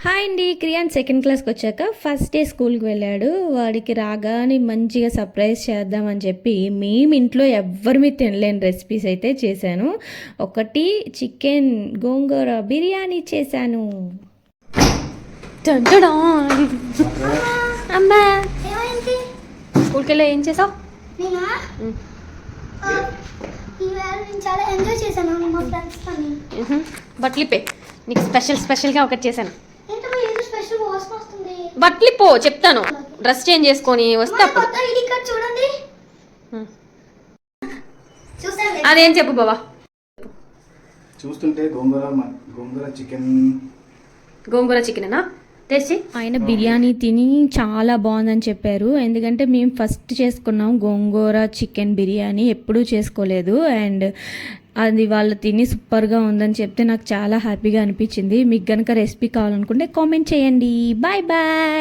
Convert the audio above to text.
Hi అండి. క్రియాన్ second క్లాస్కి వచ్చాక ఫస్ట్ డే స్కూల్కి వెళ్ళాడు. వాడికి రాగానే మంచిగా సర్ప్రైజ్ చేద్దామని చెప్పి మేము ఇంట్లో ఎవ్వరిమీ తినలేని రెసిపీస్ అయితే చేశాను. ఒకటి చికెన్ గోంగూర బిర్యానీ చేశాను. అమ్మా స్కూల్కి వెళ్ళి ఏం చేసావు? బట్లిపే నీకు స్పెషల్గా ఒకటి చేశాను. బట్లిపో చెప్తాను. డ్రెస్ చేంజ్ చేసుకొని వస్తే అప్పుడు అదేం చెప్పు బాబా. చూస్తుంటే గోంగూర చికెనేనా తెచ్చి ఆయన బిర్యానీ తిని చాలా బాగుందని చెప్పారు. ఎందుకంటే మేము ఫస్ట్ చేసుకున్నాం గోంగూర చికెన్ బిర్యానీ, ఎప్పుడూ చేసుకోలేదు. అండ్ అది వాళ్ళు తిని సూపర్గా ఉందని చెప్తే నాకు చాలా హ్యాపీగా అనిపించింది. మీకు కనుక రెసిపీ కావాలనుకుంటే కామెంట్ చేయండి. Bye bye.